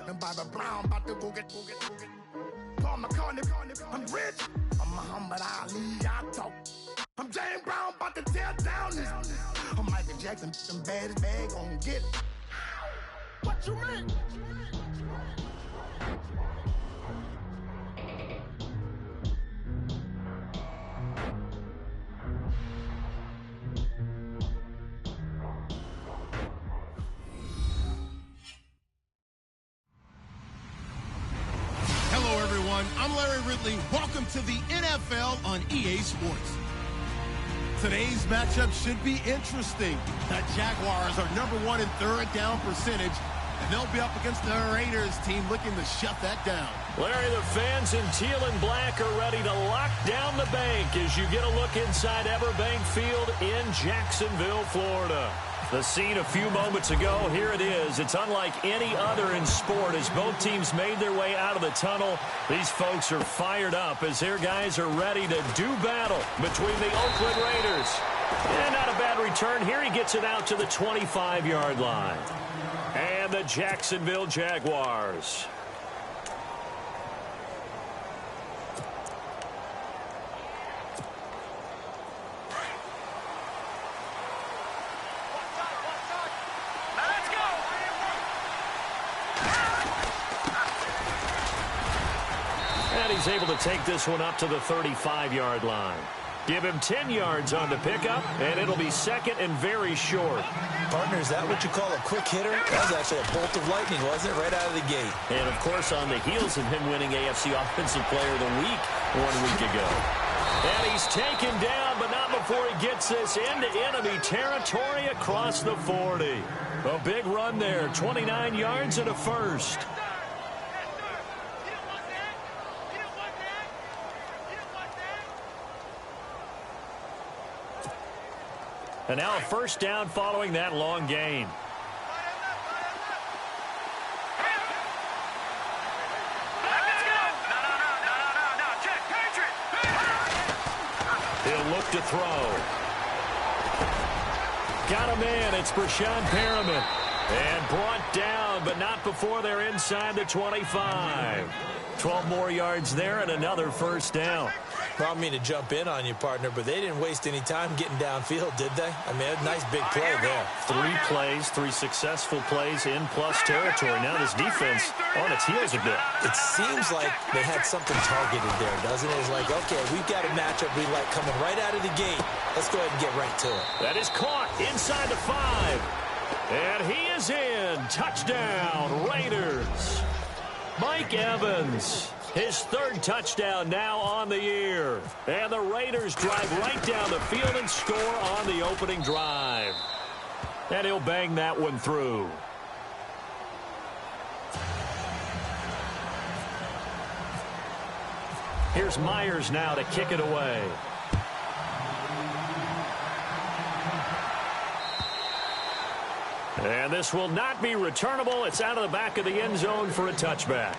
And Bobby Brown about to go get. Paul McCartney, I'm rich. I'm Muhammad Ali, I talk. I'm James Brown about to tear down this. I'm Michael Jackson, some baddest bag gon' get it. What you mean? Hello, everyone. I'm Larry Ridley. Welcome to the NFL on EA Sports. Today's matchup should be interesting. The Jaguars are #1 in third down percentage, and they'll be up against the Raiders team looking to shut that down. Larry, the fans in teal and black are ready to lock down the bank as you get a look inside Everbank Field in Jacksonville, Florida. The scene a few moments ago, here it is. It's unlike any other in sport as both teams made their way out of the tunnel. These folks are fired up as their guys are ready to do battle between the Oakland Raiders. And not a bad return here. He gets it out to the 25-yard line. And the Jacksonville Jaguars. He's able to take this one up to the 35-yard line. Give him 10 yards on the pickup, and it'll be second and very short. Partner, is that what you call a quick hitter? That was actually a bolt of lightning, wasn't it? Right out of the gate. And, of course, on the heels of him winning AFC Offensive Player of the Week 1 week ago. And he's taken down, but not before he gets this into enemy territory across the 40. A big run there, 29 yards and a first. And now a first down following that long gain. He'll look to throw. Got a man. It's Brashad Perriman. And brought down, but not before they're inside the 25. 12 more yards there and another first down. I don't mean to jump in on you, partner, but they didn't waste any time getting downfield, did they? I mean, a nice big play there. 3 plays, 3 successful plays in plus territory. Now this defense on its heels a bit. It seems like they had something targeted there, doesn't it? It's like, okay, we've got a matchup we like coming right out of the gate. Let's go ahead and get right to it. That is caught inside the 5. And he is in. Touchdown, Raiders. Mike Evans. His 3rd touchdown now on the year. And the Raiders drive right down the field and score on the opening drive. And he'll bang that one through. Here's Myers now to kick it away. And this will not be returnable. It's out of the back of the end zone for a touchback.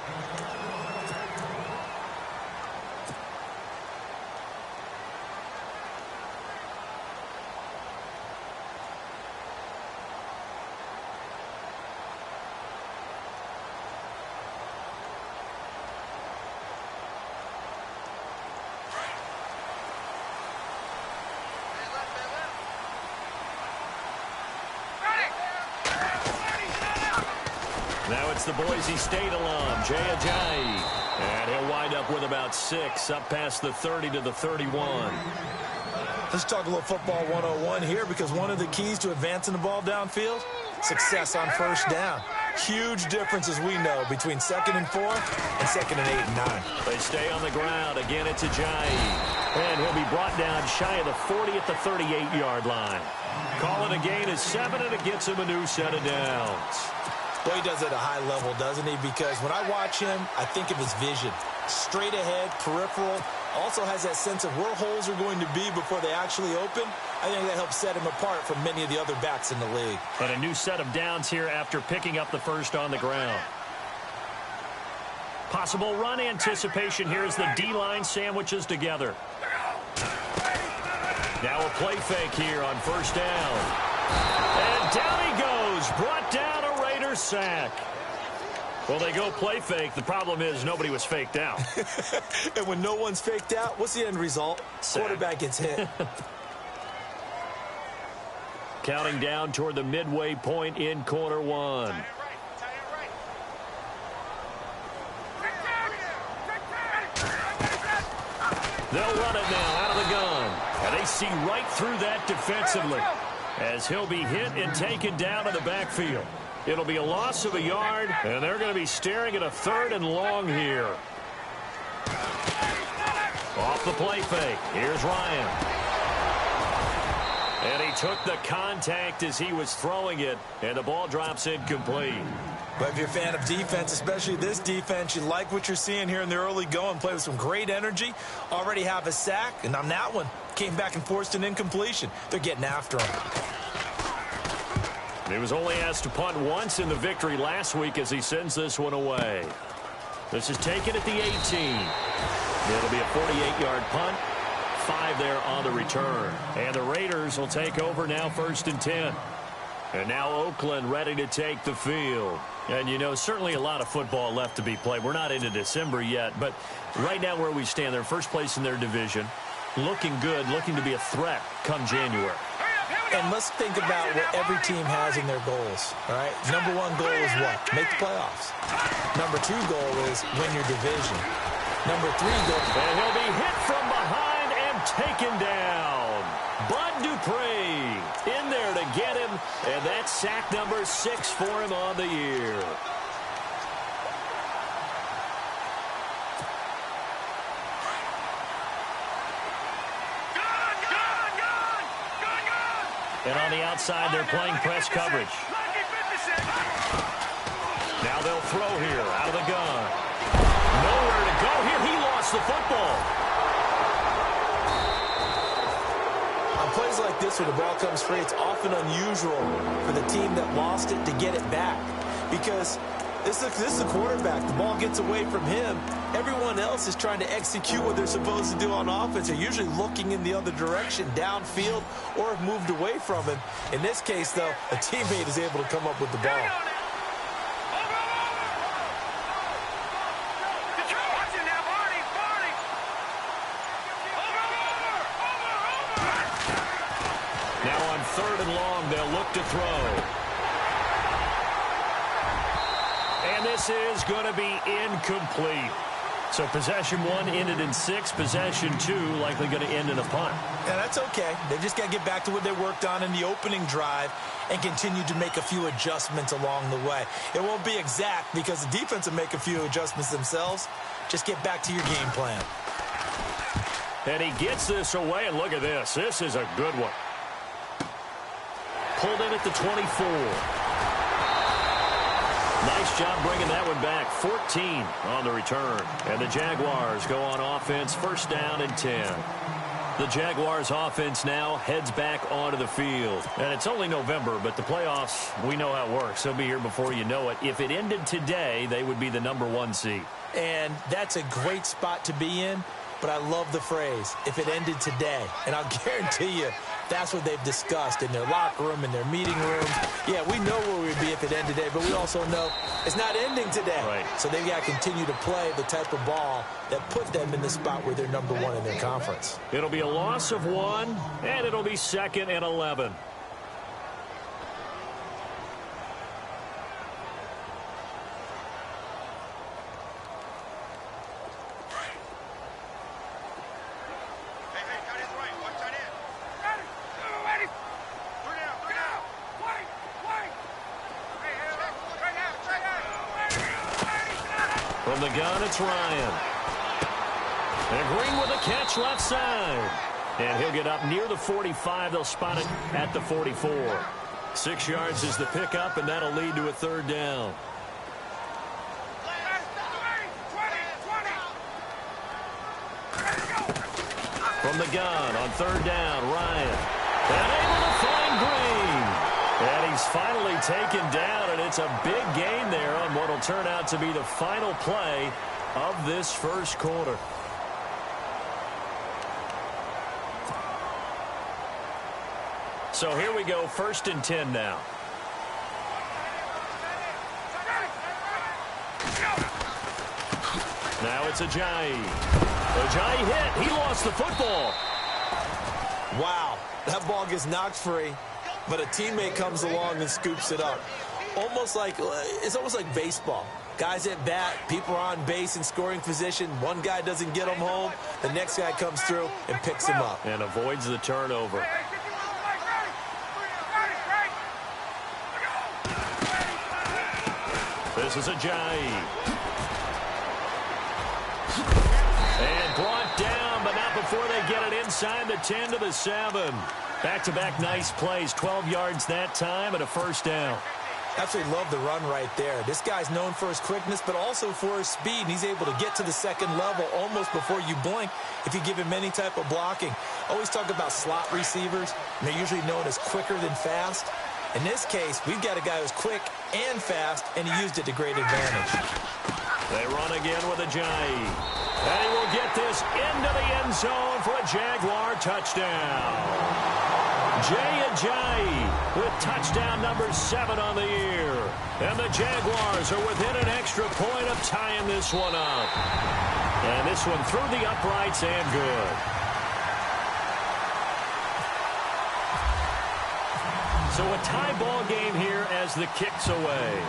Now it's the Boise State alum, Jay Ajayi. And he'll wind up with about 6, up past the 30 to the 31. Let's talk a little football 101 here, because one of the keys to advancing the ball downfield, success on first down. Huge difference, as we know, between 2nd and 4 and 2nd and 8 and 9. They stay on the ground. Again, it's Ajayi. And he'll be brought down shy of the 40 at the 38-yard line. Call it a gain of 7, and it gets him a new set of downs. Well, he does it at a high level, doesn't he? Because when I watch him, I think of his vision. Straight ahead, peripheral. Also has that sense of where holes are going to be before they actually open. I think that helps set him apart from many of the other backs in the league. And a new set of downs here after picking up the first on the ground. Possible run anticipation here as the D-line sandwiches together. Now a play fake here on first down. And down he goes. Brought down a Raider another sack. Well, they go play fake. The problem is nobody was faked out. And when no one's faked out, what's the end result? Sack. Quarterback gets hit. Counting down toward the midway point in quarter one. They'll run it now out of the gun. And they see right through that defensively as he'll be hit and taken down in the backfield. It'll be a loss of a yard, and they're going to be staring at a 3rd and long here. Off the play fake. Here's Ryan. And he took the contact as he was throwing it, and the ball drops incomplete. But if you're a fan of defense, especially this defense, you like what you're seeing here in the early going. Play with some great energy. Already have a sack, and on that one, came back and forced an incompletion. They're getting after him. He was only asked to punt once in the victory last week as he sends this one away. This is taken at the 18. It'll be a 48-yard punt. 5 there on the return. And the Raiders will take over now 1st and 10. And now Oakland ready to take the field. And, you know, certainly a lot of football left to be played. We're not into December yet, but right now where we stand, they're first place in their division. Looking good, looking to be a threat come January. And let's think about what every team has in their goals, all right? Number 1 goal is what? Make the playoffs. Number 2 goal is win your division. Number 3 goal. And he'll be hit from behind and taken down. Bud Dupree in there to get him, and that's sack number 6 for him on the year. And on the outside, they're playing press coverage. Now they'll throw here out of the gun. Nowhere to go here. He lost the football. On plays like this where the ball comes free, it's often unusual for the team that lost it to get it back. Because this is the quarterback. The ball gets away from him. Everyone else is trying to execute what they're supposed to do on offense. They're usually looking in the other direction, downfield, or have moved away from him. In this case, though, a teammate is able to come up with the ball. Now on 3rd and long, they'll look to throw. And this is going to be incomplete. So possession 1 ended in 6. Possession 2 likely going to end in a punt. Yeah, that's okay. They just got to get back to what they worked on in the opening drive and continue to make a few adjustments along the way. It won't be exact because the defense will make a few adjustments themselves. Just get back to your game plan. And he gets this away, and look at this. This is a good one. Pulled in at the 24. Nice job bringing that one back. 14 on the return. And the Jaguars go on offense, 1st down and 10. The Jaguars offense now heads back onto the field. And it's only November, but the playoffs, we know how it works. They'll be here before you know it. If it ended today, they would be the number 1 seed. And that's a great spot to be in. But I love the phrase, if it ended today. And I'll guarantee you, that's what they've discussed in their locker room, in their meeting rooms. Yeah, we know where we'd be if it ended today, but we also know it's not ending today. Right. So they've got to continue to play the type of ball that put them in the spot where they're number 1 in their conference. It'll be a loss of 1, and it'll be 2nd and 11. From the gun, it's Ryan. And Green with a catch left side. And he'll get up near the 45. They'll spot it at the 44. 6 yards is the pickup, and that'll lead to a 3rd down. From the gun on 3rd down, Ryan. And able to find Green. And he's finally taken down, and it's a big gain there on what will turn out to be the final play of this 1st quarter. So here we go, 1st and 10 now. Now it's Ajayi. Ajayi hit. He lost the football. Wow, that ball gets knocked free, but a teammate comes along and scoops it up. It's almost like baseball. Guys at bat, people are on base in scoring position. One guy doesn't get him home. The next guy comes through and picks him up. And avoids the turnover. This is Ajayi. And brought down, but not before they get it inside the 10 to the 7. Back-to-back nice plays. 12 yards that time and a first down. Absolutely love the run right there. This guy's known for his quickness, but also for his speed. And he's able to get to the second level almost before you blink if you give him any type of blocking. Always talk about slot receivers, and they're usually known as quicker than fast. In this case, we've got a guy who's quick and fast, and he used it to great advantage. They run again with Ajayi. And he will get this into the end zone for a Jaguar touchdown. Jay Ajayi with touchdown number 7 on the year. And the Jaguars are within an extra point of tying this one up. And this one through the uprights and good. So a tie ball game here as the kick's away.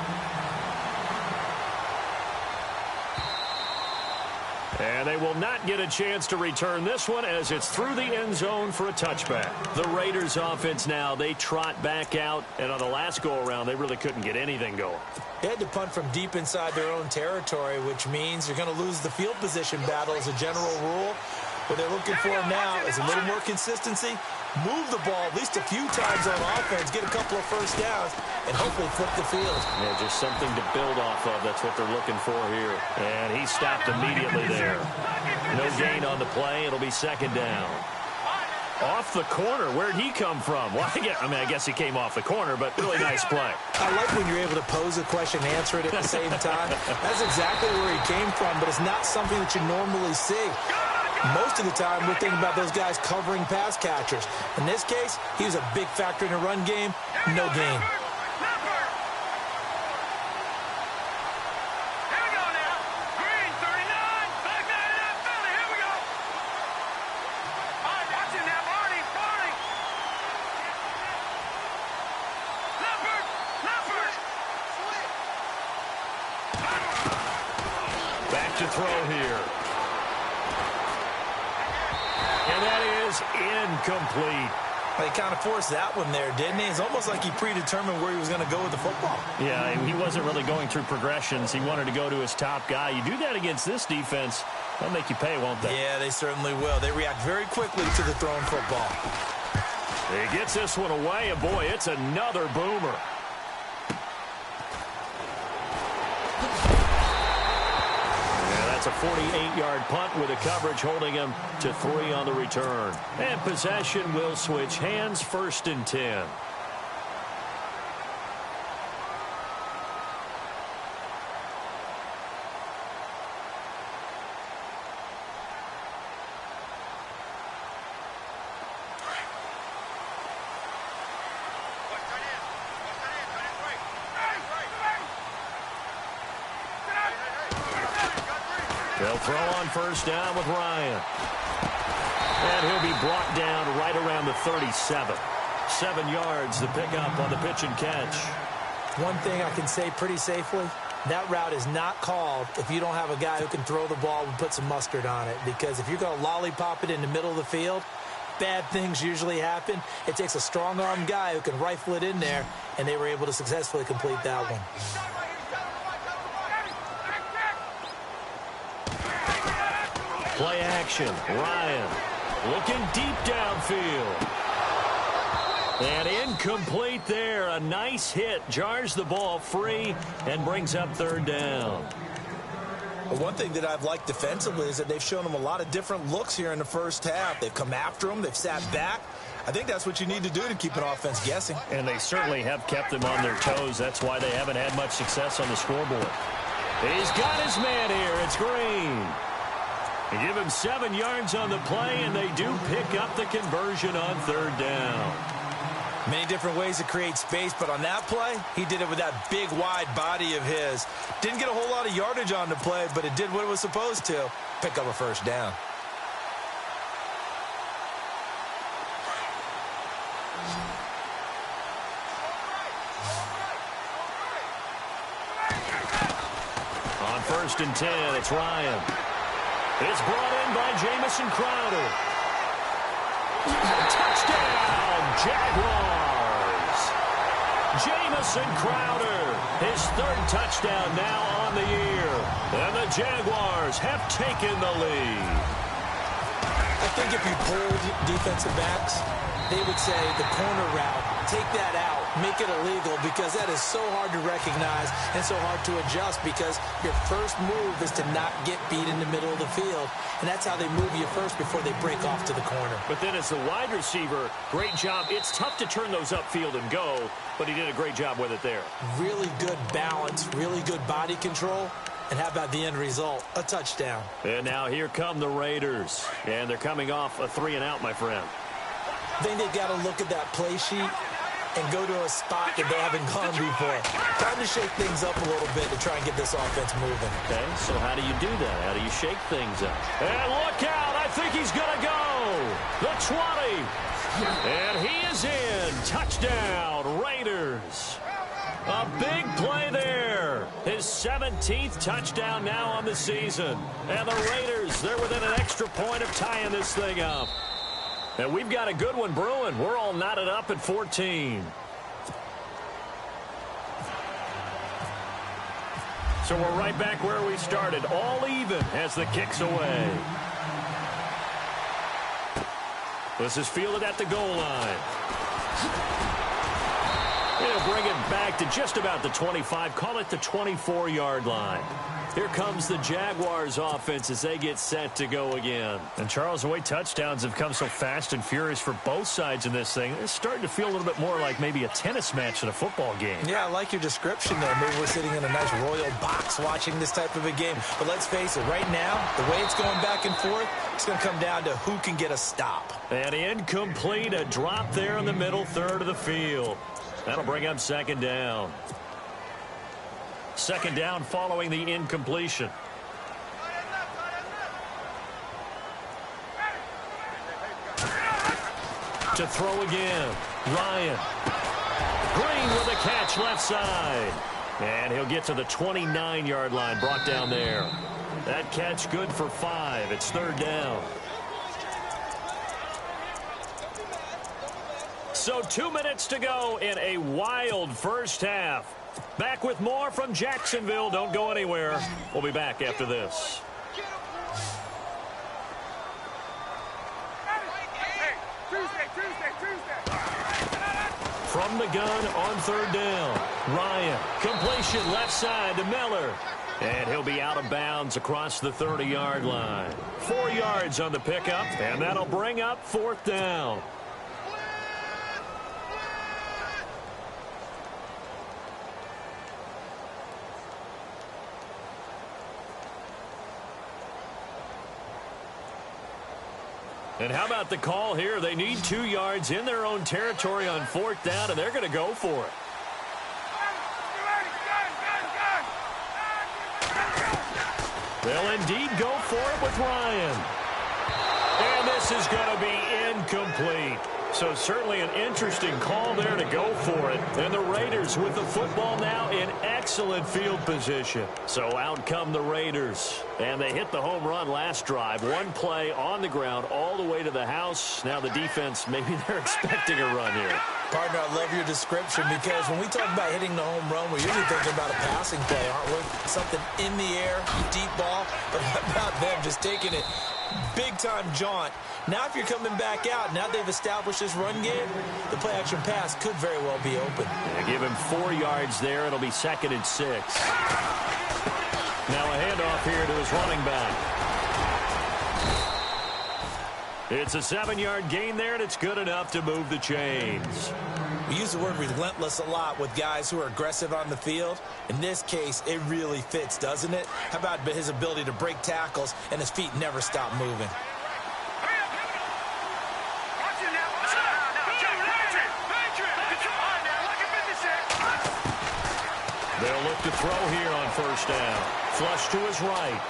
And they will not get a chance to return this one as it's through the end zone for a touchback. The Raiders offense now, they trot back out. And on the last go-around, they really couldn't get anything going. They had to punt from deep inside their own territory, which means you're going to lose the field position battle as a general rule. What they're looking for now is a little more consistency, move the ball at least a few times on offense, get a couple of first downs, and hopefully flip the field. Yeah, just something to build off of. That's what they're looking for here. And he stopped immediately there. No gain on the play. It'll be second down. Off the corner. Where'd he come from? Well, I guess he came off the corner, but really nice play. I like when you're able to pose a question and answer it at the same time. That's exactly where he came from, but it's not something that you normally see. Most of the time, we're thinking about those guys covering pass catchers. In this case, he was a big factor in the run game. No gain. Back to throw here. And that is incomplete. Well, he kind of forced that one there, didn't he? It's almost like he predetermined where he was going to go with the football. Yeah, he wasn't really going through progressions. He wanted to go to his top guy. You do that against this defense, they'll make you pay, won't they? Yeah, they certainly will. They react very quickly to the thrown football. He gets this one away, and boy, it's another boomer. It's a 48-yard punt with a coverage holding him to 3 on the return. And possession will switch hands, 1st and 10. They'll throw on 1st down with Ryan. And he'll be brought down right around the 37. 7 yards to pick up on the pitch and catch. One thing I can say pretty safely, that route is not called if you don't have a guy who can throw the ball and put some mustard on it. Because if you're going to lollipop it in the middle of the field, bad things usually happen. It takes a strong-armed guy who can rifle it in there, and they were able to successfully complete that one. Play action. Ryan looking deep downfield. And incomplete there. A nice hit. Jars the ball free and brings up 3rd down. Well, one thing that I've liked defensively is that they've shown them a lot of different looks here in the first half. They've come after them. They've sat back. I think that's what you need to do to keep an offense guessing. And they certainly have kept them on their toes. That's why they haven't had much success on the scoreboard. He's got his man here. It's Green. They give him 7 yards on the play, and they do pick up the conversion on 3rd down. Many different ways to create space, but on that play, he did it with that big, wide body of his. Didn't get a whole lot of yardage on the play, but it did what it was supposed to. Pick up a first down. On 1st and 10, it's Ryan. It's brought in by Jamison Crowder. Touchdown, Jaguars! Jamison Crowder, his 3rd touchdown now on the year. And the Jaguars have taken the lead. I think if you polled defensive backs, they would say the corner route, take that out, make it illegal, because that is so hard to recognize and so hard to adjust, because your first move is to not get beat in the middle of the field, and that's how they move you first before they break off to the corner. But then as the wide receiver, great job. It's tough to turn those upfield and go, but he did a great job with it there. Really good balance, really good body control. And how about the end result? A touchdown. And now here come the Raiders. And they're coming off a 3-and-out, my friend. I think they've got to look at that play sheet and go to a spot that they haven't gone before. Time to shake things up a little bit to try and get this offense moving. Okay, so how do you do that? How do you shake things up? And look out! I think he's going to go! The 20! And he is in! Touchdown, Raiders! A big play there. His 17th touchdown now on the season. And the Raiders, they're within an extra point of tying this thing up. And we've got a good one brewing. We're all knotted up at 14. So we're right back where we started. All even as the kick's away. This is fielded at the goal line. He'll bring it back to just about the 25. Call it the 24-yard line. Here comes the Jaguars offense as they get set to go again. And Charles, the way touchdowns have come so fast and furious for both sides in this thing, it's starting to feel a little bit more like maybe a tennis match in a football game. Yeah, I like your description there. Maybe we're sitting in a nice royal box watching this type of a game. But let's face it, right now, the way it's going back and forth, it's going to come down to who can get a stop. And incomplete, a drop there in the middle third of the field. That'll bring up 2nd down. 2nd down following the incompletion. To throw again. Ryan. Green with a catch left side. And he'll get to the 29-yard line, brought down there. That catch good for 5. It's 3rd down. So 2 minutes to go in a wild first half. Back with more from Jacksonville. Don't go anywhere. We'll be back after this. From the gun on 3rd down. Ryan. Completion left side to Miller. And he'll be out of bounds across the 30-yard line. 4 yards on the pickup, and that'll bring up 4th down. And how about the call here? They need 2 yards in their own territory on 4th down, and they're going to go for it. They'll indeed go for it with Ryan. And this is going to be incomplete. So certainly an interesting call there to go for it. And the Raiders with the football now in excellent field position. So out come the Raiders. And they hit the home run last drive. 1 play on the ground all the way to the house. Now the defense, maybe they're expecting a run here. Partner, I love your description, because when we talk about hitting the home run, we're usually thinking about a passing play, aren't we? Something in the air, deep ball. But how about them just taking it big-time jaunt? Now if you're coming back out, now they've established this run game, the play-action pass could very well be open. Yeah, give him 4 yards there. It'll be 2nd and 6. Now a handoff here to his running back. It's a 7-yard gain there, and it's good enough to move the chains. We use the word relentless a lot with guys who are aggressive on the field. In this case, it really fits, doesn't it? How about his ability to break tackles and his feet never stop moving? They'll look to throw here on first down. Flush to his right.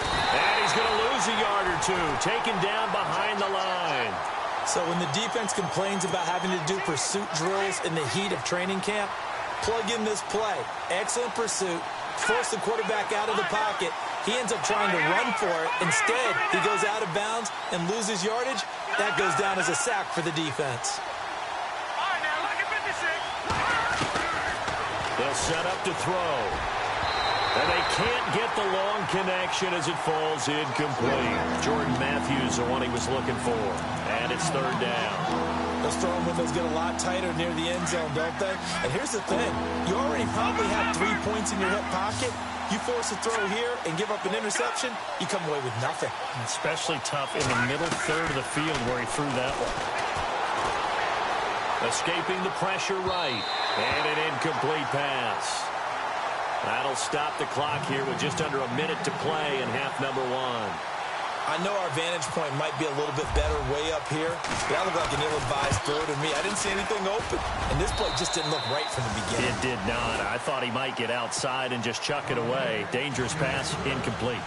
And he's going to lose a yard or two. Taken down behind the line. So when the defense complains about having to do pursuit drills in the heat of training camp, plug in this play. Excellent pursuit. Force the quarterback out of the pocket. He ends up trying to run for it. Instead, he goes out of bounds and loses yardage. That goes down as a sack for the defense. They'll set up to throw. And they can't get the long connection as it falls incomplete. Jordan Matthews, the one he was looking for. And it's third down. Those throwing windows get a lot tighter near the end zone, don't they? And here's the thing. You already probably have 3 points in your hip pocket. You force a throw here and give up an interception, you come away with nothing. Especially tough in the middle third of the field where he threw that one. Escaping the pressure right. And an incomplete pass. That'll stop the clock here with just under a minute to play in half number 1. I know our vantage point might be a little bit better way up here, but that looked like an ill-advised throw to me. I didn't see anything open, and this play just didn't look right from the beginning. It did not. I thought he might get outside and just chuck it away. Dangerous pass, incomplete.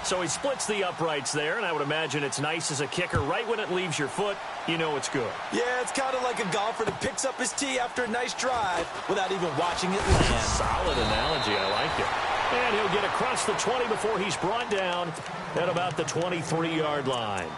So he splits the uprights there, and I would imagine it's nice as a kicker. Right when it leaves your foot, you know it's good. Yeah, it's kind of like a golfer that picks up his tee after a nice drive without even watching it land. Solid analogy. I like it. And he'll get across the 20 before he's brought down at about the 23-yard line.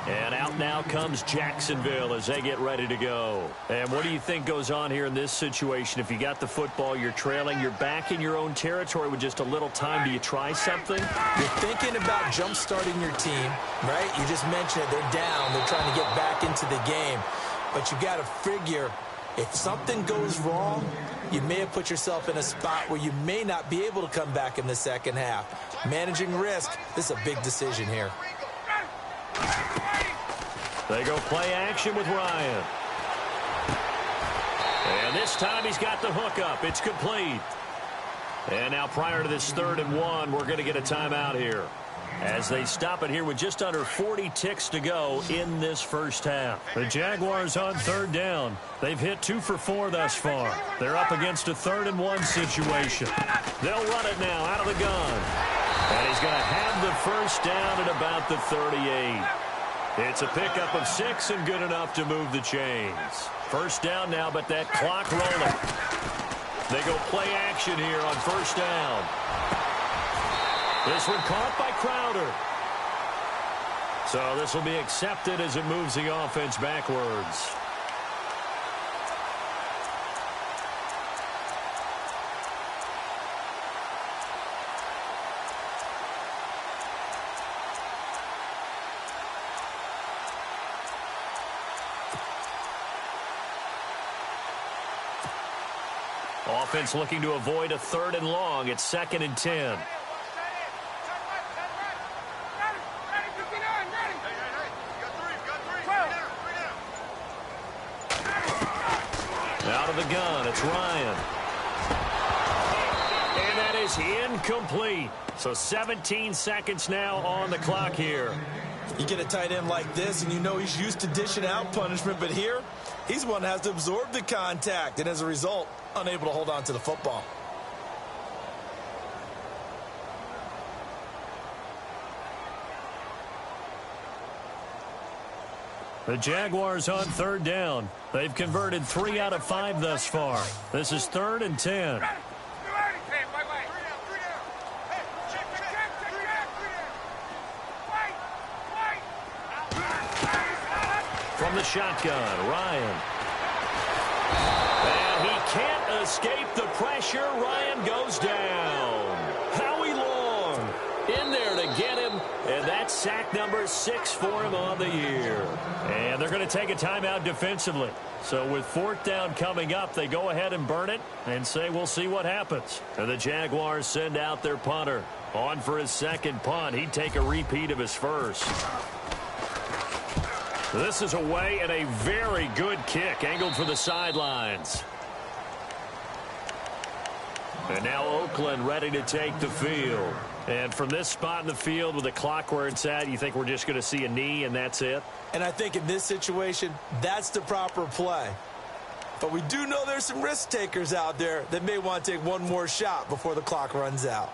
And out now comes Jacksonville as they get ready to go. And what do you think goes on here in this situation? If you got the football, you're trailing, you're back in your own territory with just a little time. Do you try something? You're thinking about jump-starting your team, right? You just mentioned it. They're down. They're trying to get back into the game. But you got to figure if something goes wrong, you may have put yourself in a spot where you may not be able to come back in the second half. Managing risk, this is a big decision here. They go play action with Ryan. And this time he's got the hook up. It's complete. And now prior to this 3rd and 1, we're going to get a timeout here as they stop it here with just under 40 ticks to go in this first half. The Jaguars on 3rd down. They've hit 2 for 4 thus far. They're up against a 3rd and 1 situation. They'll run it now out of the gun. And he's going to have the first down at about the 38. It's a pickup of 6 and good enough to move the chains. First down now, but that clock rolling. They go play action here on first down. This one caught by Crowder. So this will be accepted as it moves the offense backwards. Offense looking to avoid a 3rd and long. It's 2nd and 10. Out of the gun, it's Ryan. And that is incomplete. So 17 seconds now on the clock here. You get a tight end like this, and you know he's used to dishing out punishment, but here, he's the one that has to absorb the contact, and as a result, unable to hold on to the football. The Jaguars on 3rd down. They've converted 3 out of 5 thus far. This is 3rd and 10. From the shotgun, Ryan. And he can't escape the pressure. Ryan goes down. Howie Long in there to get him. And that's sack number 6 for him on the year. And they're going to take a timeout defensively. So with 4th down coming up, they go ahead and burn it and say we'll see what happens. And the Jaguars send out their punter. On for his 2nd punt. He'd take a repeat of his first. This is away and a very good kick angled for the sidelines. And now Oakland ready to take the field. And from this spot in the field with the clock where it's at, you think we're just going to see a knee and that's it? And I think in this situation, that's the proper play. But we do know there's some risk takers out there that may want to take one more shot before the clock runs out.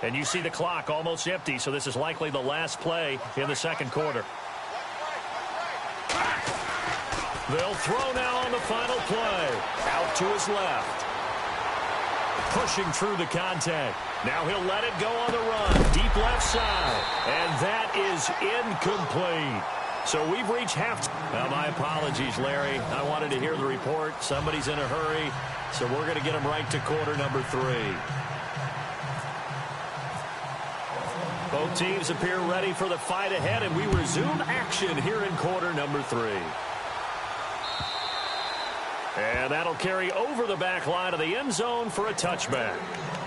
And you see the clock almost empty, so this is likely the last play in the second quarter. They'll throw now on the final play. Out to his left. Pushing through the contact. Now he'll let it go on the run. Deep left side. And that is incomplete. So we've reached half. Well, my apologies, Larry. I wanted to hear the report. Somebody's in a hurry. So we're going to get him right to quarter number 3. Both teams appear ready for the fight ahead, and we resume action here in quarter number 3. And that'll carry over the back line of the end zone for a touchback.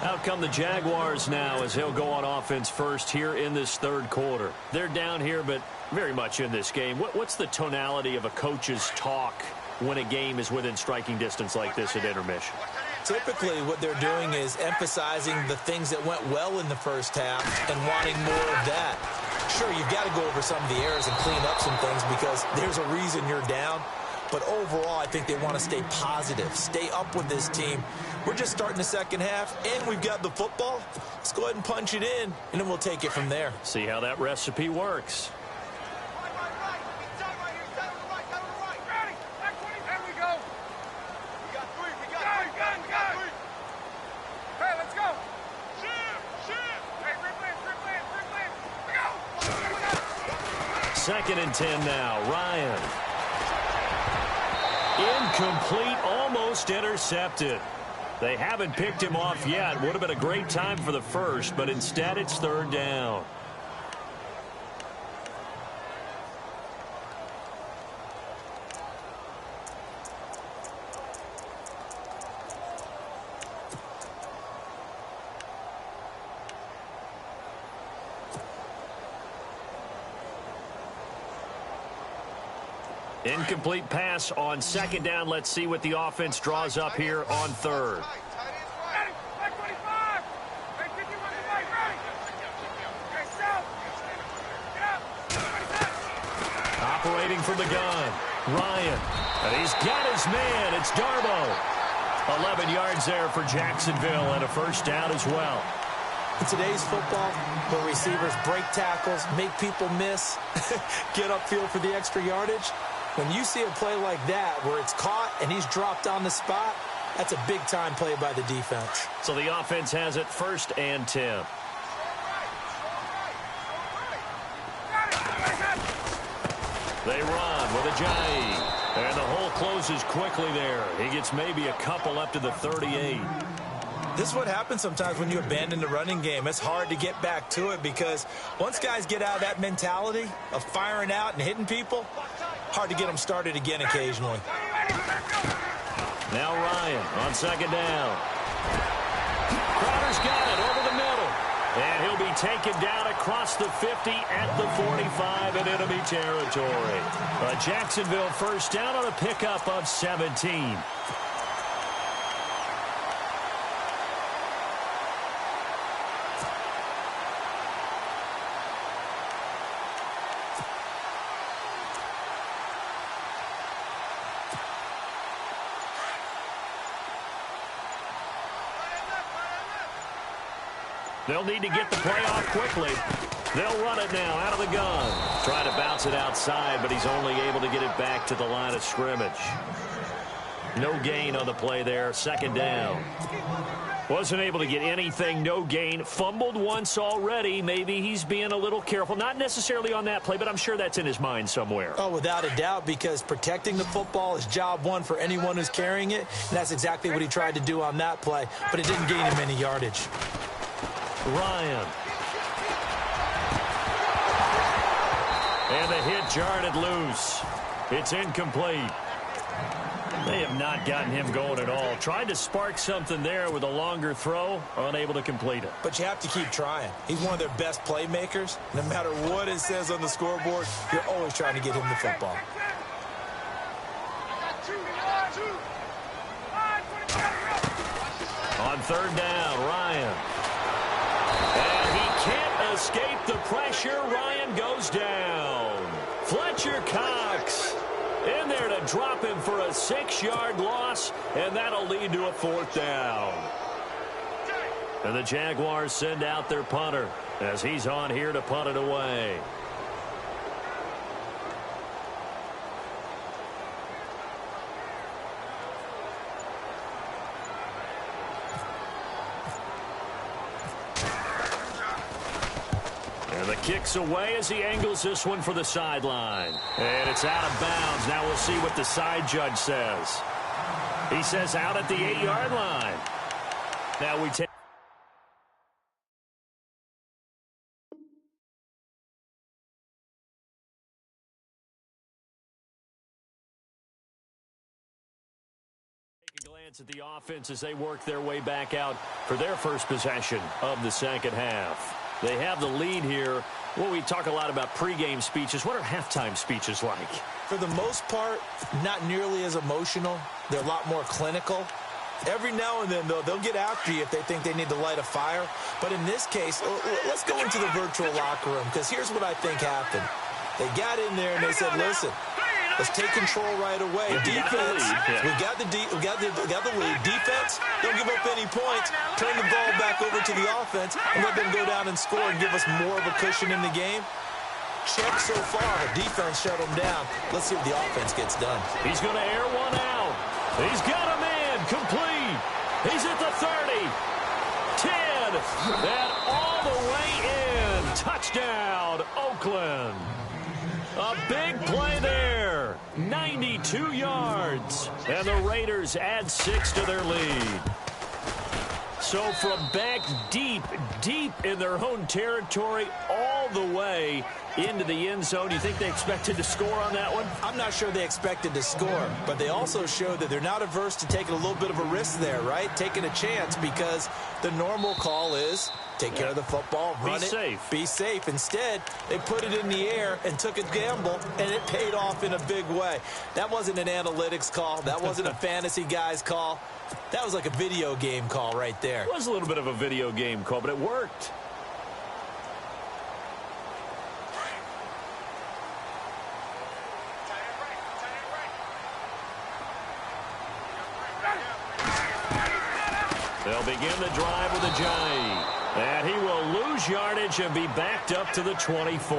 Out come the Jaguars now as he'll go on offense first here in this third quarter. They're down here, but very much in this game. What's the tonality of a coach's talk when a game is within striking distance like this at intermission? Typically, what they're doing is emphasizing the things that went well in the first half and wanting more of that. Sure, you've got to go over some of the errors and clean up some things because there's a reason you're down. But overall, I think they want to stay positive, stay up with this team. We're just starting the second half, and we've got the football. Let's go ahead and punch it in, and then we'll take it from there. See how that recipe works. Second and 10 now. Ryan. Incomplete, almost intercepted. They haven't picked him off yet. Would have been a great time for the first, but instead it's third down. Incomplete pass on second down. Let's see what the offense draws up here on third. Operating from the gun. Ryan. And he's got his man. It's Darbo. 11 yards there for Jacksonville and a first down as well. In today's football, where receivers break tackles, make people miss, get upfield for the extra yardage, when you see a play like that where it's caught and he's dropped on the spot, that's a big-time play by the defense. So the offense has it first and 10. They run with Ajayi. And the hole closes quickly there. He gets maybe a couple up to the 38. This is what happens sometimes when you abandon the running game. It's hard to get back to it because once guys get out of that mentality of firing out and hitting people, hard to get them started again occasionally. Now Ryan on second down. Crowder's got it over the middle. And he'll be taken down across the 50 at the 45 in enemy territory. A Jacksonville first down on a pickup of 17. They'll need to get the play off quickly. They'll run it now out of the gun. Trying to bounce it outside, but he's only able to get it back to the line of scrimmage. No gain on the play there. Second down. Wasn't able to get anything. No gain. Fumbled once already. Maybe he's being a little careful. Not necessarily on that play, but I'm sure that's in his mind somewhere. Oh, without a doubt, because protecting the football is job one for anyone who's carrying it. And that's exactly what he tried to do on that play, but it didn't gain him any yardage. Ryan. And the hit jarred it loose. It's incomplete. They have not gotten him going at all. Tried to spark something there with a longer throw, unable to complete it. But you have to keep trying. He's one of their best playmakers. No matter what it says on the scoreboard, you're always trying to get him the football. On third down, Ryan. And he can't escape the pressure. Ryan goes down. Fletcher Cox there to drop him for a 6-yard loss, and that'll lead to a 4th down. And the Jaguars send out their punter as he's on here to punt it away. And the kick's away as he angles this one for the sideline. And it's out of bounds. Now we'll see what the side judge says. He says out at the 8-yard line. Now we take a glance at the offense as they work their way back out for their first possession of the second half. They have the lead here. Well, we talk a lot about pregame speeches. What are halftime speeches like? For the most part, not nearly as emotional. They're a lot more clinical. Every now and then, though, they'll get after you if they think they need to light a fire. But in this case, let's go into the virtual locker room, because here's what I think happened. They got in there and they said, listen, let's take control right away. Defense, we got the lead. Defense, don't give up any points. Turn the ball back over to the offense and let them go down and score and give us more of a cushion in the game. Check so far. The defense shut them down. Let's see what the offense gets done. He's going to air one out. He's got a man complete. He's at the 30. 10. And all the way in. Touchdown, Oakland. A big play there. 92 yards. And the Raiders add 6 to their lead. So from back deep in their own territory, all the way into the end zone, you think they expected to score on that one? I'm not sure they expected to score, but they also showed that they're not averse to taking a little bit of a risk there, right? Taking a chance, because the normal call is take care of the football, run it, be safe. Instead, they put it in the air and took a gamble, and it paid off in a big way. That wasn't an analytics call. That wasn't a fantasy guy's call. That was like a video game call right there. It was a little bit of a video game call, but it worked. They'll begin the drive with a Johnny. And he will lose yardage and be backed up to the 24.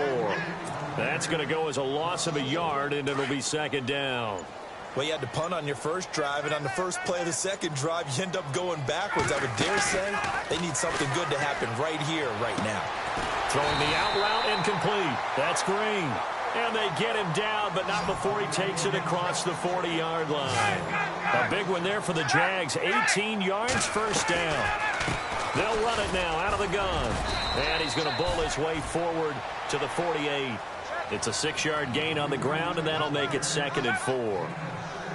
That's going to go as a loss of a yard, and it'll be 2nd down. Well, you had to punt on your first drive, and on the first play of the second drive, you end up going backwards. I would dare say they need something good to happen right here, right now. Throwing the out route incomplete. That's Green. And they get him down, but not before he takes it across the 40-yard line. A big one there for the Jags. 18 yards, 1st down. They'll run it now out of the gun. And he's going to bowl his way forward to the 48. It's a 6-yard gain on the ground, and that'll make it 2nd and 4.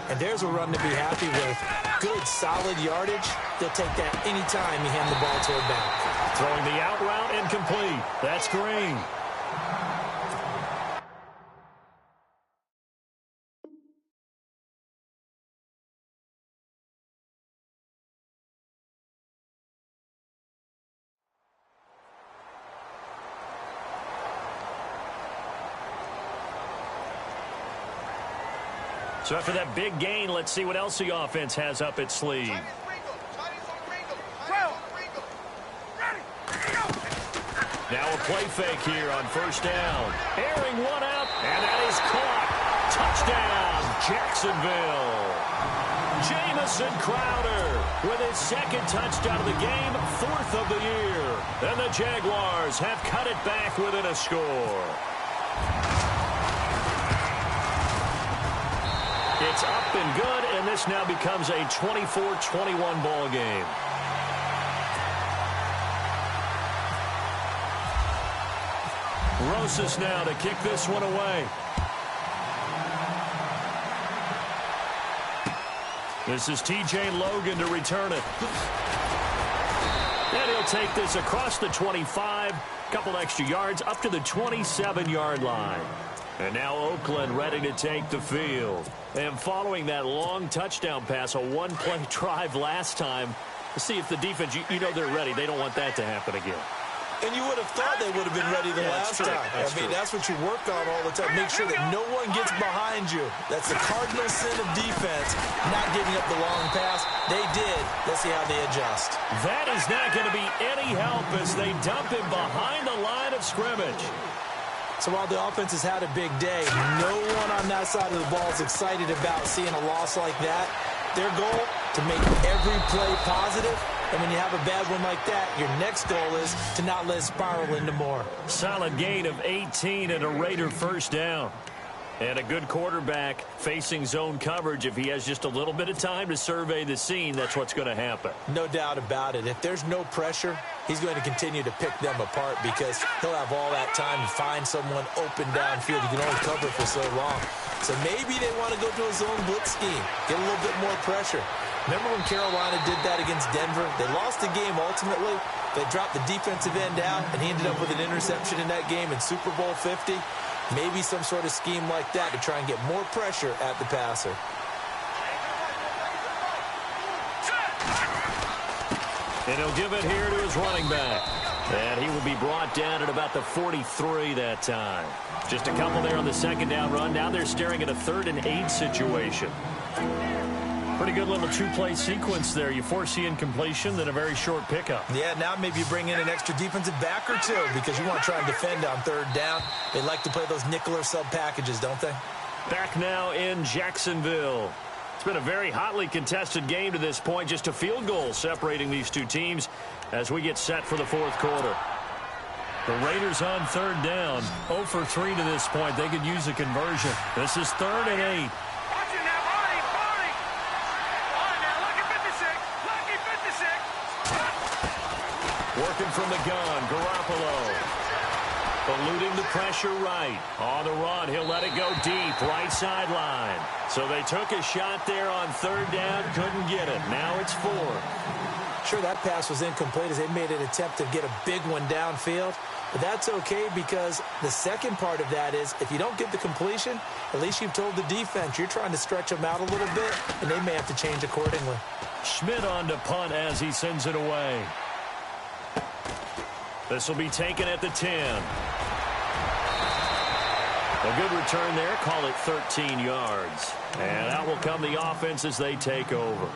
And there's a run to be happy with. Good, solid yardage. They'll take that anytime you hand the ball to a back. Throwing the out route incomplete. That's Green. So after that big gain, let's see what else the offense has up its sleeve. Now a play fake here on 1st down. Airing one out, and that is caught. Touchdown, Jacksonville. Jamison Crowder with his 2nd touchdown of the game, 4th of the year. And the Jaguars have cut it back within a score. It's up and good, and this now becomes a 24-21 ball game. Rosas now to kick this one away. This is T.J. Logan to return it. And he'll take this across the 25, couple extra yards, up to the 27-yard line. And now Oakland ready to take the field. And following that long touchdown pass, a one-play drive last time, to see if the defense, you know they're ready. They don't want that to happen again. And you would have thought they would have been ready the last time. I mean, that's what you work on all the time. Make sure that no one gets behind you. That's the cardinal sin of defense, not giving up the long pass. They did. Let's see how they adjust. That is not going to be any help as they dump him behind the line of scrimmage. So while the offense has had a big day, no one on that side of the ball is excited about seeing a loss like that. Their goal, to make every play positive. And when you have a bad one like that, your next goal is to not let it spiral into more. Solid gain of 18 and a Raider first down. And a good quarterback facing zone coverage. If he has just a little bit of time to survey the scene, that's what's going to happen. No doubt about it. If there's no pressure, he's going to continue to pick them apart because he'll have all that time to find someone open downfield. He can only cover for so long. So maybe they want to go to a zone blitz scheme, get a little bit more pressure. Remember when Carolina did that against Denver? They lost the game ultimately. They dropped the defensive end out, and he ended up with an interception in that game in Super Bowl 50. Maybe some sort of scheme like that to try and get more pressure at the passer. And he'll give it here to his running back. And he will be brought down at about the 43 that time. Just a couple there on the second down run. Now they're staring at a 3rd and 8 situation. Pretty good little two-play sequence there. You force the incompletion, then a very short pickup. Yeah, now maybe you bring in an extra defensive back or two because you want to try and defend on 3rd down. They like to play those nickel or sub packages, don't they? Back now in Jacksonville. It's been a very hotly contested game to this point. Just a field goal separating these two teams as we get set for the 4th quarter. The Raiders on 3rd down. 0 for 3 to this point. They could use a conversion. This is 3rd and 8. Working from the gun, Garoppolo. Eluding the pressure right. On the run, he'll let it go deep, right sideline. So they took a shot there on 3rd down, couldn't get it. Now it's 4. Sure, that pass was incomplete as they made an attempt to get a big one downfield. But that's okay because the second part of that is if you don't get the completion, at least you've told the defense you're trying to stretch them out a little bit, and they may have to change accordingly. Schmidt on to punt as he sends it away. This will be taken at the 10. A good return there. Call it 13 yards. And out will come the offense as they take over.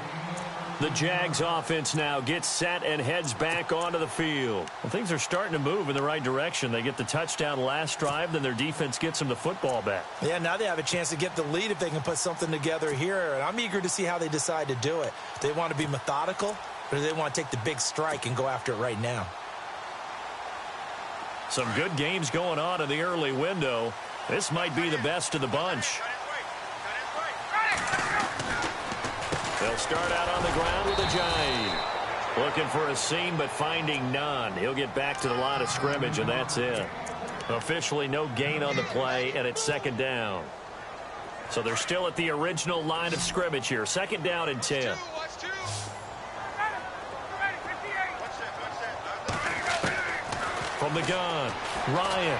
The Jags offense now gets set and heads back onto the field. Well, things are starting to move in the right direction. They get the touchdown last drive, then their defense gets them the football back. Yeah, now they have a chance to get the lead if they can put something together here. And I'm eager to see how they decide to do it. Do they want to be methodical, or do they want to take the big strike and go after it right now? Some good games going on in the early window. This might be the best of the bunch. They'll start out on the ground with a giant. Looking for a seam, but finding none. He'll get back to the line of scrimmage, and that's it. Officially no gain on the play, and it's 2nd down. So they're still at the original line of scrimmage here. 2nd down and 10. From the gun, Ryan.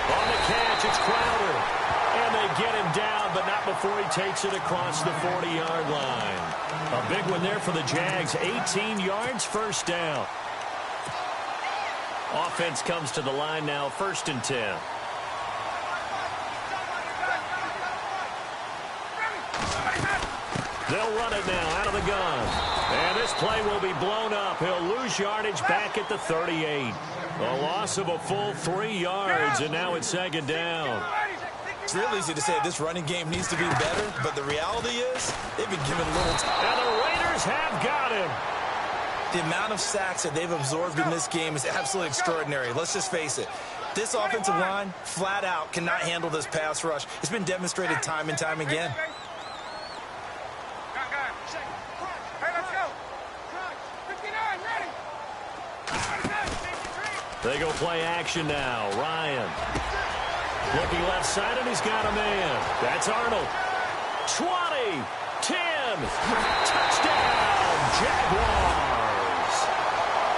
On the catch, it's Crowder. And they get him down, but not before he takes it across the 40-yard line. A big one there for the Jags. 18 yards, 1st down. Offense comes to the line now, 1st and 10. They'll run it now out of the gun. And this play will be blown up. He'll lose yardage back at the 38. A loss of a full 3 yards, and now it's 2nd down. It's real easy to say this running game needs to be better, but the reality is they've been given little time. And the Raiders have got him. The amount of sacks that they've absorbed in this game is absolutely extraordinary. Let's just face it. This offensive line, flat out, cannot handle this pass rush. It's been demonstrated time and time again. They go play action now. Ryan. Looking left side, and he's got a man. That's Arnold. 20, 10, touchdown, Jaguars.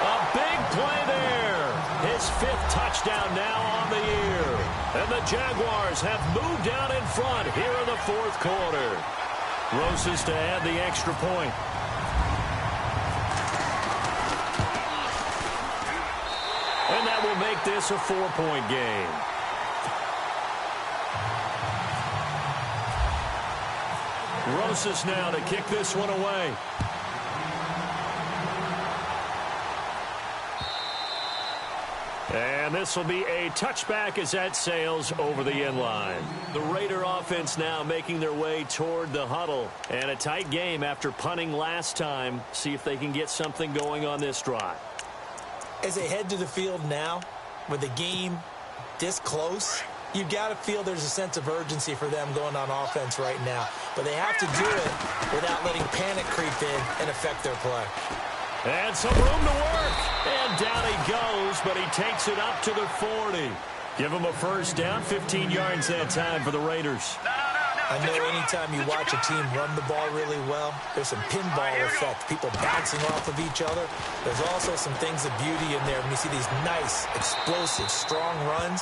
A big play there. His 5th touchdown now on the year. And the Jaguars have moved out in front here in the 4th quarter. Roses to add the extra point. will make this a 4-point game. Rosas now to kick this one away. And this will be a touchback as that sails over the end line. The Raider offense now making their way toward the huddle. And a tight game after punting last time. See if they can get something going on this drive. As they head to the field now, with the game this close, you've got to feel there's a sense of urgency for them going on offense right now. But they have to do it without letting panic creep in and affect their play. And some room to work. And down he goes, but he takes it up to the 40. Give him a first down, 15 yards that time for the Raiders. I know anytime you watch a team run the ball really well, there's some pinball effect, people bouncing off of each other. There's also some things of beauty in there when you see these nice, explosive, strong runs.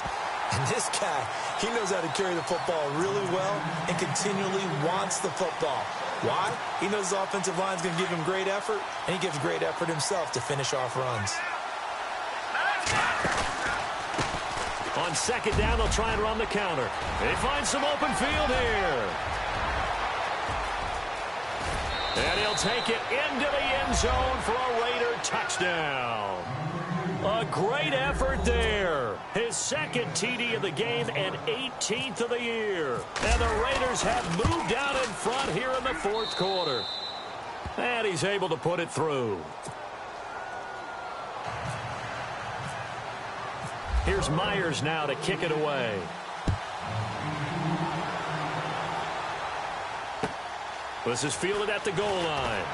And this guy, he knows how to carry the football really well and continually wants the football. Why? He knows his offensive line is going to give him great effort, and he gives great effort himself to finish off runs. On second down, they'll try and run the counter. They find some open field here. And he'll take it into the end zone for a Raider touchdown. A great effort there. His second TD of the game and 18th of the year. And the Raiders have moved out in front here in the fourth quarter. And he's able to put it through. Here's Myers now to kick it away. This is fielded at the goal line.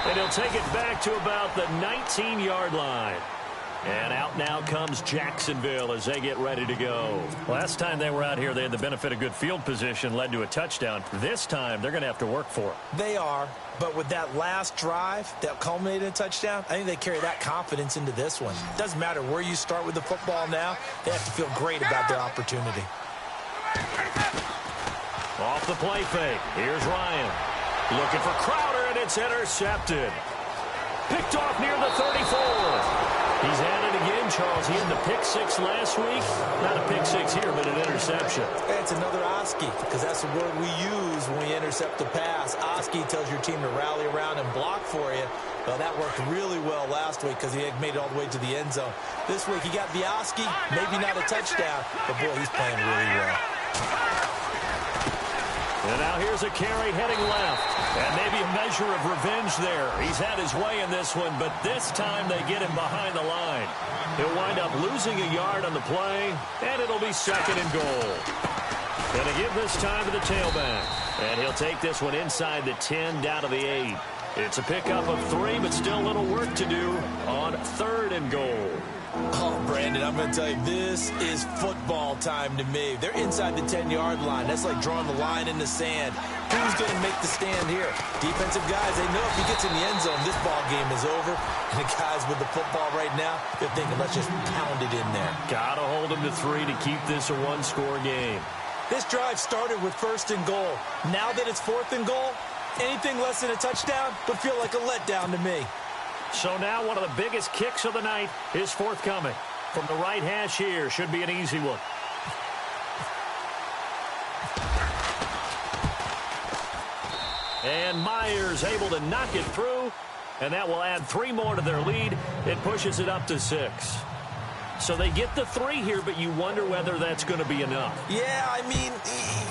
And he'll take it back to about the 19-yard line. And out now comes Jacksonville as they get ready to go. Last time they were out here, they had the benefit of good field position, led to a touchdown. This time, they're going to have to work for it. They are, but with that last drive that culminated in a touchdown, I think they carry that confidence into this one. Doesn't matter where you start with the football now, they have to feel great about their opportunity. Off the play fake, here's Ryan. Looking for Crowder, and it's intercepted. Picked off near the 34. He's at it again, Charles. He had the pick six last week. Not a pick six here, but an interception. It's another Oski, because that's the word we use when we intercept the pass. Oski tells your team to rally around and block for you. Well, that worked really well last week because he had made it all the way to the end zone. This week he got the Oski, maybe not a touchdown, but boy, he's playing really well. And now here's a carry heading left. And maybe a measure of revenge there. He's had his way in this one, but this time they get him behind the line. He'll wind up losing a yard on the play, and it'll be second and goal. Gonna give this time to the tailback. And he'll take this one inside the 10, down to the 8. It's a pickup of 3, but still a little work to do on third and goal. Oh, Brandon, I'm going to tell you, this is football time to me. They're inside the 10-yard line. That's like drawing the line in the sand. Who's going to make the stand here? Defensive guys, they know if he gets in the end zone, this ball game is over. And the guys with the football right now, they're thinking, let's just pound it in there. Got to hold him to 3 to keep this a one-score game. This drive started with first and goal. Now that it's fourth and goal, anything less than a touchdown would feel like a letdown to me. So now one of the biggest kicks of the night is forthcoming. From the right hash here, should be an easy one. And Myers able to knock it through, and that will add 3 more to their lead. It pushes it up to 6. So they get the 3 here, but you wonder whether that's going to be enough. Yeah, I mean,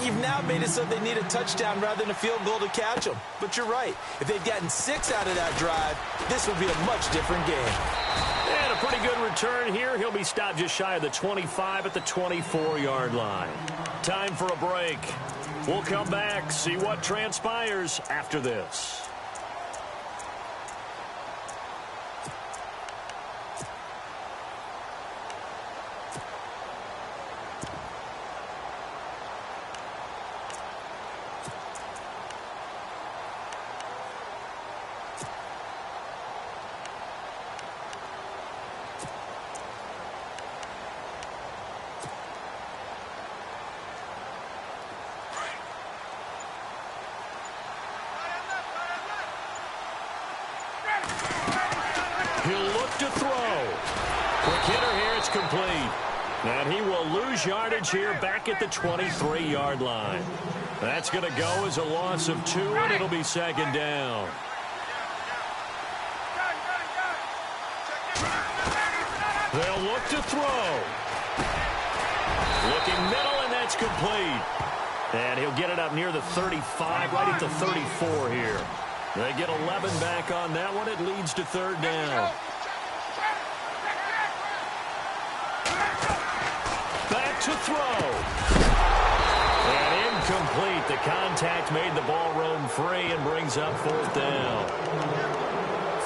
you've now made it so they need a touchdown rather than a field goal to catch them. But you're right. If they'd gotten 6 out of that drive, this would be a much different game. And a pretty good return here. He'll be stopped just shy of the 25 at the 24-yard line. Time for a break. We'll come back, see what transpires after this. complete. And he will lose yardage here back at the 23-yard line. That's going to go as a loss of 2, and it'll be second down. They'll look to throw. Looking middle, and that's complete. And he'll get it up near the 35, right at the 34 here. They get 11 back on that one. It leads to third down. Back to throw. And incomplete. The contact made the ball roam free and brings up fourth down.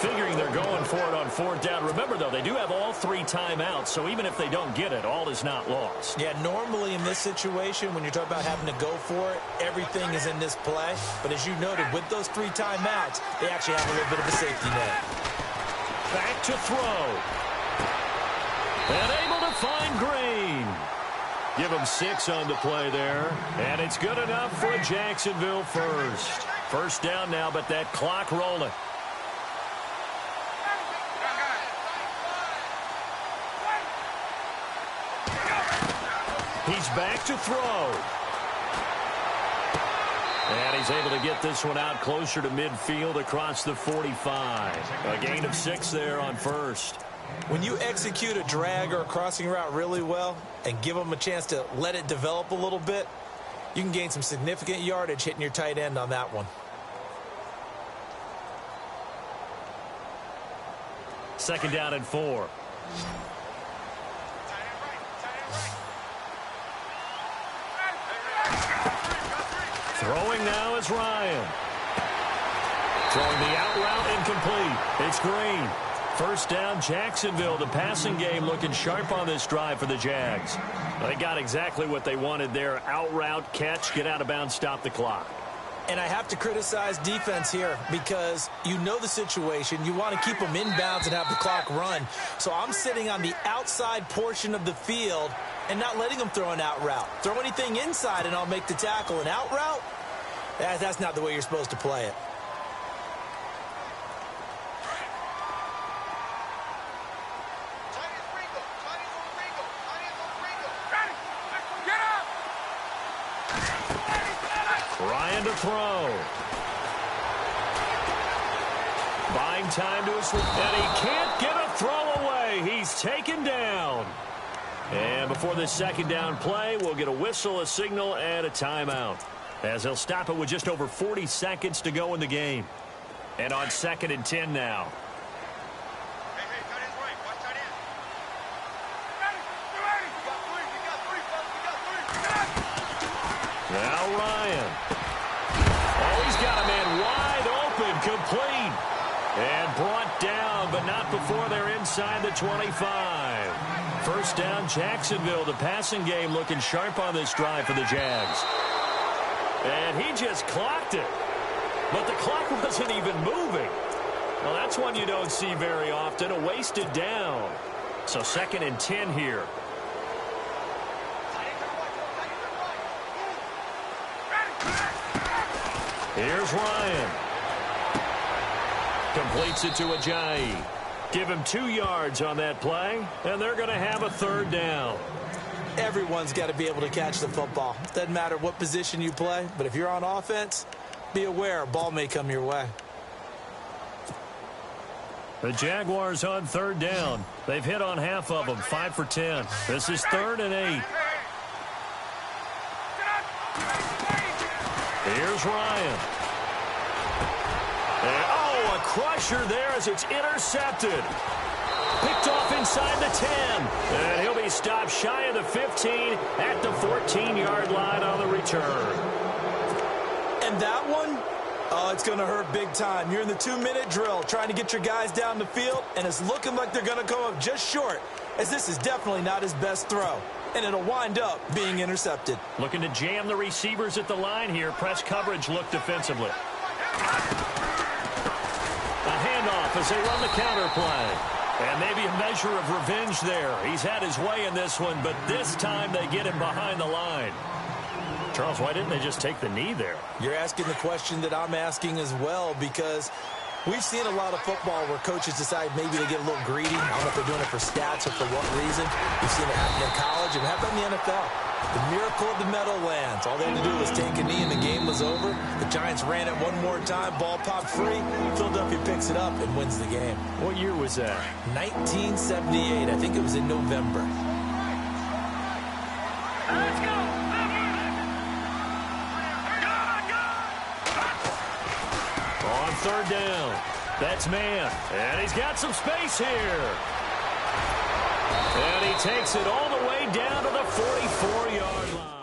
Figuring they're going for it on fourth down. Remember, though, they do have all 3 timeouts, so even if they don't get it, all is not lost. Yeah, normally in this situation, when you're talking about having to go for it, everything is in this play. But as you noted, with those 3 timeouts, they actually have a little bit of a safety net. Back to throw. And able to find Green. Give him 6 on the play there. And it's good enough for a Jacksonville first. First down now, but that clock rolling. He's back to throw. And he's able to get this one out closer to midfield across the 45. A gain of 6 there on first. When you execute a drag or a crossing route really well and give them a chance to let it develop a little bit, you can gain some significant yardage hitting your tight end on that one. Second down and 4. Throwing now is Ryan. Throwing the out route incomplete. It's Green. First down, Jacksonville. The passing game looking sharp on this drive for the Jags. They got exactly what they wanted there. Out route, catch, get out of bounds, stop the clock. And I have to criticize defense here because you know the situation. You want to keep them inbounds and have the clock run. So I'm sitting on the outside portion of the field and not letting them throw an out route. Throw anything inside and I'll make the tackle. An out route? That's not the way you're supposed to play it. Ryan to throw. Buying time to his, and he can't get a throw away. He's taken down. And before this second down play, we'll get a whistle, a signal, and a timeout, as they'll stop it with just over 40 seconds to go in the game. And on 2nd and 10 now. Now Ryan. Oh, he's got a man wide open, complete. And brought down, but not before they're inside the 25. First down, Jacksonville. The passing game looking sharp on this drive for the Jags. And he just clocked it. But the clock wasn't even moving. Well, that's one you don't see very often, a wasted down. So 2nd and 10 here. Here's Ryan. Completes it to Ajayi. Give him 2 yards on that play, and they're going to have a third down. Everyone's got to be able to catch the football. Doesn't matter what position you play, but if you're on offense, be aware a ball may come your way. The Jaguars on third down. They've hit on half of them, 5 for 10. This is 3rd and 8. Here's Ryan. And, oh, a crusher there as it's intercepted. Picked off inside the 10. And he'll be stopped shy of the 15 at the 14-yard line on the return. And that one, oh, it's going to hurt big time. You're in the 2-minute drill trying to get your guys down the field, and it's looking like they're going to come up just short, as this is definitely not his best throw. And it'll wind up being intercepted. Looking to jam the receivers at the line here. Press coverage look defensively. A handoff as they run the counter play. And maybe a measure of revenge there. He's had his way in this one, but this time they get him behind the line. Charles, why didn't they just take the knee there? You're asking the question that I'm asking as well, because We've seen a lot of football where coaches decide maybe to get a little greedy. I don't know if they're doing it for stats or for what reason. We've seen it happen in college and happen in the NFL. The miracle of the Meadowlands. All they had to do was take a knee and the game was over. The Giants ran it one more time. Ball popped free. Philadelphia picks it up and wins the game. What year was that? 1978. I think it was in November. Let's go. On third down. That's man. And he's got some space here. And he takes it all the way down to the 44-yard line.